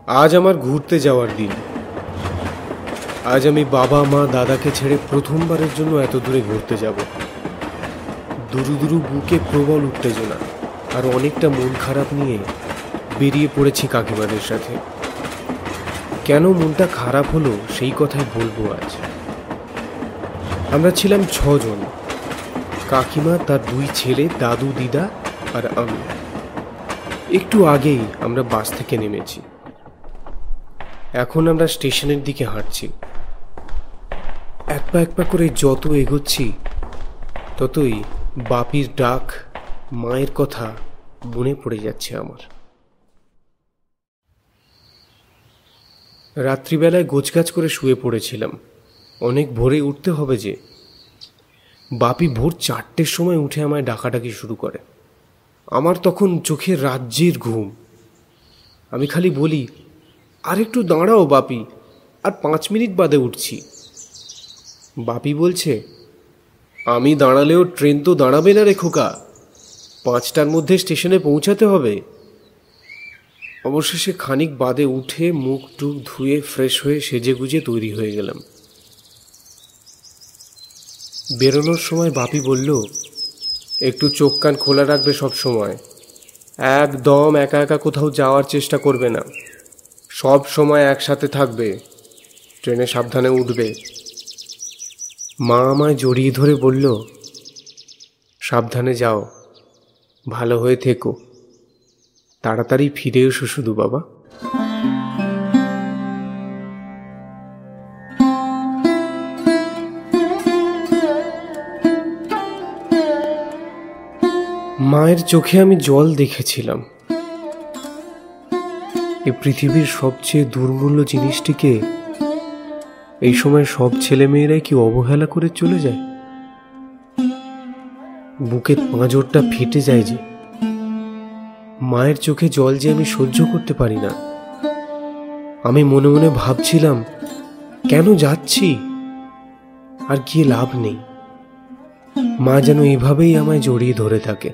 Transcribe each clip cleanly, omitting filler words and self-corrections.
আজ আমার ঘুরতে যাওয়ার দিন। আজ আমি বাবা মা দাদাকে ছেড়ে প্রথমবারের জন্য এত দূরে ঘুরতে যাব। দুরু দুরু বুকে প্রবল উত্তেজনা আর অনেকটা মন খারাপ নিয়ে বেরিয়ে পড়েছি কাকিমাদের সাথে। কেন মনটা খারাপ হলো সেই কথাই বলবো আজ। আমরা ছিলাম 6 জন, কাকিমা, তার 2 ছেলে, দাদু দিদা আর আমি। একটু আগেই আমরা বাস থেকে নেমেছি। এখন আমরা স্টেশনের দিকে হাঁটছি। এক পা করে যত এগোচ্ছি ততই বাপির ডাক, মায়ের কথা মনে পড়ে যাচ্ছে আমার। রাত্রিবেলায় গোছগাছ করে শুয়ে পড়েছিলাম। অনেক ভোরে উঠতে হবে যে। বাপি ভোর 4টের সময় উঠে আমায় ডাকাডাকি শুরু করে। আমার তখন চোখে রাজ্যের ঘুম। আমি খালি বলি, আর একটু দাঁড়াও বাপি, আর 5 মিনিট বাদে উঠছি। বাপি বলছে, আমি দাঁড়ালেও ট্রেন তো দাঁড়াবে না রে খোকা, 5টার মধ্যে স্টেশনে পৌঁছাতে হবে। অবশেষে খানিক বাদে উঠে মুখ টুক ধুয়ে ফ্রেশ হয়ে সেজে গুজে তৈরি হয়ে গেলাম। বেরোনোর সময় বাপি বলল, একটু চোখ কান খোলা রাখবে সব সময়, একদম একা একা কোথাও যাওয়ার চেষ্টা করবে না, সব সময় একসাথে থাকবে, ট্রেনে সাবধানে উঠবে। মা আমায় জড়িয়ে ধরে বলল, সাবধানে যাও, ভালো হয়ে থেকো, তাড়াতাড়ি ফিরে এসো শুধু বাবা। মায়ের চোখে আমি জল দেখেছিলাম। এই পৃথিবীর সবচেয়ে দুর্মূল্য জিনিসটিকে এই সময় সব ছেলেমেয়েরাই কি অবহেলা করে চলে যায়? বুকের পাঁজরটা ফেটে যায় যে। মায়ের চোখে জল যে আমি সহ্য করতে পারি না। আমি মনে মনে ভাবছিলাম, কেন যাচ্ছি, আর গিয়ে লাভ নেই। মা যেন এভাবেই আমায় জড়িয়ে ধরে থাকে।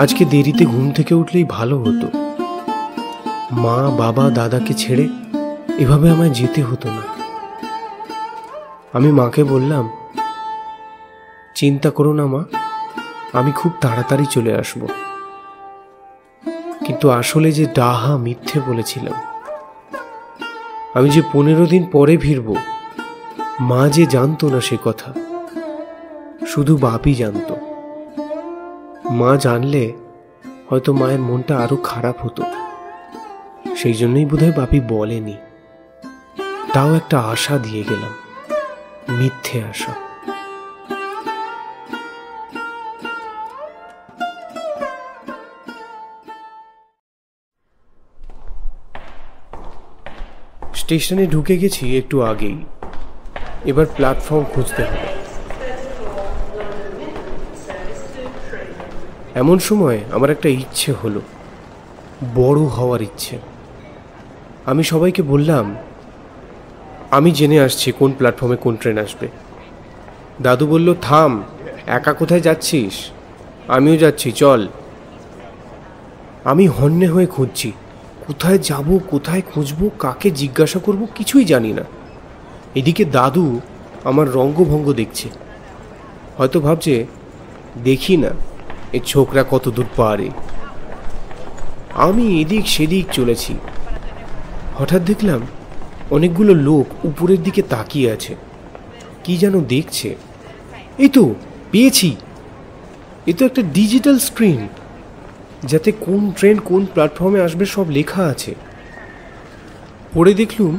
আজকে দেরিতে ঘুম থেকে উঠলেই ভালো হতো। মা বাবা দাদাকে ছেড়ে এভাবে আমায় যেতে হতো না। আমি মাকে বললাম, চিন্তা করো না মা, আমি খুব তাড়াতাড়ি চলে আসব। কিন্তু আসলে যে ডাহা মিথ্যে বলেছিলাম। আমি যে 15 দিন পরে ফিরব, মা যে জানতো না সে কথা, শুধু বাপই জানতো। মা জানলে হয়তো মায়ের মনটা আরো খারাপ হতো, সেই জন্যই বোধহয় বাপি বলেনি। তাও একটা আশা দিয়ে গেলাম, মিথ্যে আশা। স্টেশনে ঢুকে গেছি একটু আগেই। এবার প্ল্যাটফর্ম খুঁজতে হবে। এমন সময় আমার একটা ইচ্ছে হলো, বড় হওয়ার ইচ্ছে। আমি সবাইকে বললাম, আমি জেনে আসছি কোন প্ল্যাটফর্মে কোন ট্রেন আসবে। দাদু বলল, থাম, একা কোথায় যাচ্ছিস? আমিও যাচ্ছি, চল। আমি হন্যে হয়ে খুঁজছি, কোথায় যাব, কোথায় খুঁজবো, কাকে জিজ্ঞাসা করব, কিছুই জানি না। এদিকে দাদু আমার রঙ্গভঙ্গ দেখছে। হয়তো ভাবছে, দেখি না এই ছোকরা কত দূর পারে। আমি এদিক সেদিক চলেছি। হঠাৎ দেখলাম অনেকগুলো লোক উপরের দিকে তাকিয়ে আছে, কি যেন দেখছে। এই তো পেয়েছি, এ তো একটা ডিজিটাল স্ক্রিন, যাতে কোন ট্রেন কোন প্ল্যাটফর্মে আসবে সব লেখা আছে। পরে দেখলুম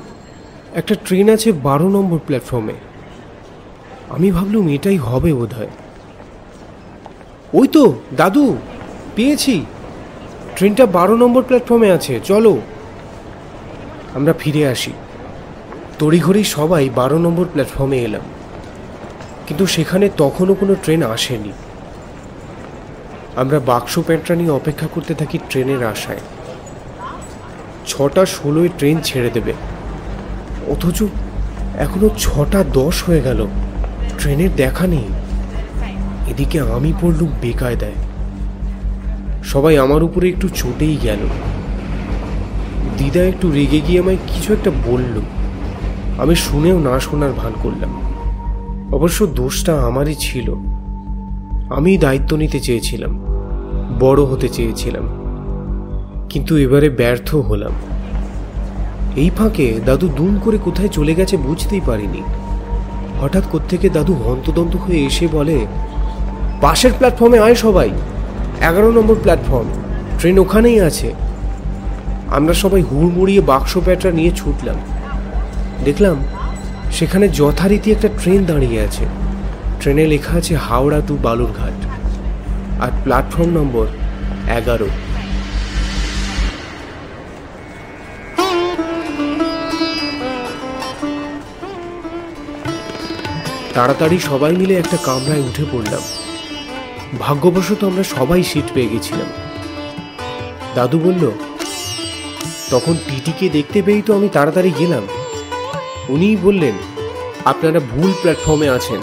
একটা ট্রেন আছে 12 নম্বর প্ল্যাটফর্মে। আমি ভাবলুম এটাই হবে বোধহয়। ওই তো দাদু, পেয়েছি, ট্রেনটা 12 নম্বর প্ল্যাটফর্মে আছে, চলো। আমরা ফিরে আসি। তড়িঘড়ি সবাই 12 নম্বর প্ল্যাটফর্মে এলাম, কিন্তু সেখানে তখনও কোনো ট্রেন আসেনি। আমরা বাক্স প্যাঁটরা নিয়ে অপেক্ষা করতে থাকি ট্রেনের আশায়। 6টা 16 ট্রেন ছেড়ে দেবে, অথচ এখনো 6টা 10 হয়ে গেল, ট্রেনের দেখা নেই। এদিকে আমি পড়লুম বেকায়দায়। সবাই আমার উপরে একটু চটেই গেল। দিদা একটু রেগে গিয়ে আমায় কিছু একটা বলল। আমি শুনেও না শোনার ভান করলাম। অবশ্য দোষটা আমারই ছিল। আমি দায়িত্ব নিতে চেয়েছিলাম, বড় হতে চেয়েছিলাম, কিন্তু এবারে ব্যর্থ হলাম। এই ফাঁকে দাদু দুম করে কোথায় চলে গেছে বুঝতেই পারিনি। হঠাৎ কোত্থেকে দাদু হন্তদন্ত হয়ে এসে বলে, পাশের প্ল্যাটফর্মে আয় সবাই, 11 নম্বর প্ল্যাটফর্ম, ট্রেন ওখানেই আছে। আমরা সবাই হুড়মুড়িয়ে বাক্স প্যাটরা নিয়ে ছুটলাম। দেখলাম সেখানে যথারীতি একটা ট্রেন দাঁড়িয়ে আছে। ট্রেনে লেখা আছে হাওড়া টু বালুরঘাট, আর প্ল্যাটফর্ম নম্বর 11। তাড়াতাড়ি সবাই মিলে একটা কামরায় উঠে পড়লাম। ভাগ্যবশত আমরা সবাই সিট পেয়ে গেছিলাম। দাদু বলল, তখন টিটিকে দেখতে পেয়েই তো আমি তাড়াতাড়ি গেলাম। উনিই বললেন, আপনারা ভুল প্ল্যাটফর্মে আছেন,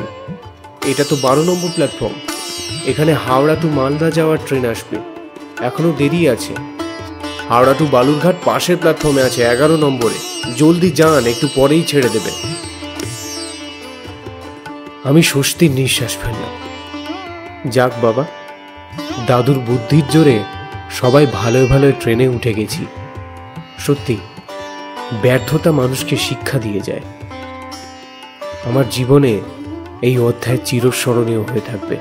এটা তো 12 নম্বর প্ল্যাটফর্ম। এখানে হাওড়া টু মালদা যাওয়ার ট্রেন আসবে, এখনো দেরি আছে। হাওড়া টু বালুরঘাট পাশের প্ল্যাটফর্মে আছে 11 নম্বরে, জলদি যান, একটু পরেই ছেড়ে দেবে। আমি স্বস্তির নিঃশ্বাস ফেললাম। যাক বাবা, দাদুর বুদ্ধির জোরে সবাই ভালোই ভালোই ট্রেনে উঠে গেছি। সত্যি, ব্যর্থতা মানুষকে শিক্ষা দিয়ে যায়। আমার জীবনে এই অধ্যায় চিরস্মরণীয় হয়ে থাকবে।